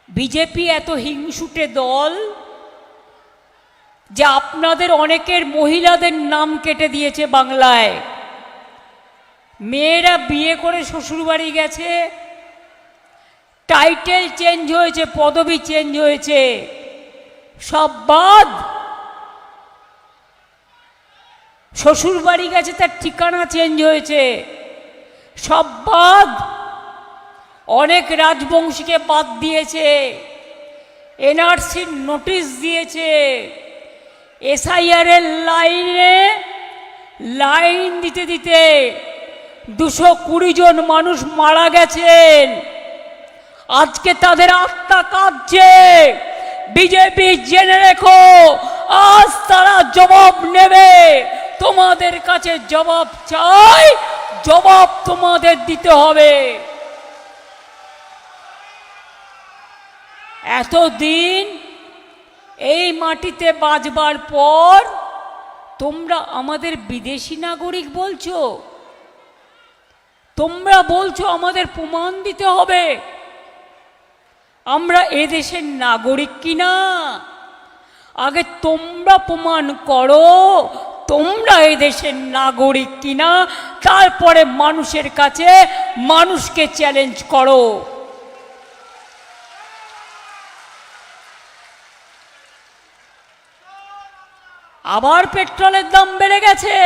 BJP এত হিংসুটে দল যে আপনাদের অনেকের মহিলাদের নাম কেটে দিয়েছে বাংলায়। মেয়েরা বিয়ে করে শ্বশুরবাড়ি গেছে, টাইটেল চেঞ্জ হয়েছে, পদবি চেঞ্জ হয়েছে, সব বাদ। শ্বশুরবাড়ি গেছে, তার ঠিকানা চেঞ্জ হয়েছে, সব বাদ। অনেক রাজবংশীকে বাদ দিয়েছে, এনআরসির নোটিশ দিয়েছে, এসআইআর-এর লাইন দিতে দিতে 220 জন মানুষ মারা গেছেন। আজকে তাদের আত্মা কাঁদছে। বিজেপি জেনে রেখো, আজ তারা জবাব নেবে। তোমাদের কাছে জবাব চাই, জবাব তোমাদের দিতে হবে। এতদিন এই মাটিতে বাঁচবার পর তোমরা আমাদের বিদেশি নাগরিক বলছো, তোমরা বলছো আমাদের প্রমাণ দিতে হবে আমরা এদেশের নাগরিক কিনা। আগে তোমরা প্রমাণ করো তোমরা এদেশের নাগরিক কিনা, তারপরে মানুষের কাছে মানুষকে চ্যালেঞ্জ করো। আবার পেট্রোলের দাম বেড়ে গেছে,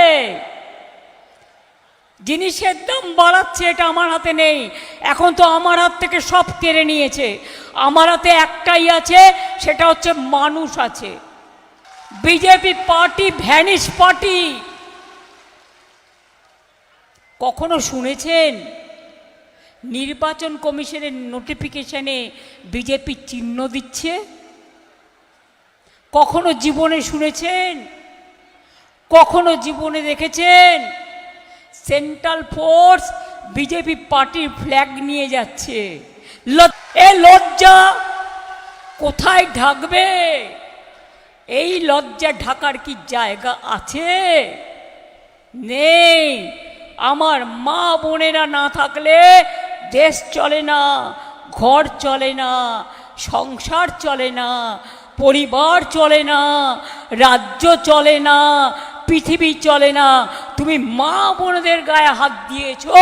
জিনিসের দাম বাড়াচ্ছে, এটা আমার হাতে নেই। এখন তো আমার হাত থেকে সব কেড়ে নিয়েছে। আমার হাতে একটাই আছে, সেটা হচ্ছে মানুষ আছে। BJP party vanish party. কখনো শুনেছেন নির্বাচন কমিশনের নোটিফিকেশনে বিজেপি চিহ্ন দিচ্ছে? কখনো জীবনে শুনেছেন? কখনো জীবনে দেখেছেন সেন্ট্রাল ফোর্স বিজেপি পার্টির ফ্ল্যাগ নিয়ে যাচ্ছে? এ লজ্জা কোথায় ঢাকবে? এই লজ্জা ঢাকার কি জায়গা আছে? নেই। আমার মা বোনেরা না থাকলে দেশ চলে না, ঘর চলে না, সংসার চলে না, পরিবার চলে না, রাজ্য চলে না, পৃথিবী চলে না। তুমি মা বোনদের গায়ে হাত দিয়েছো,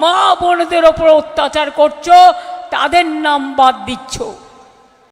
মা বোনদের ওপর অত্যাচার করছো, তাদের নাম বাদ দিচ্ছ।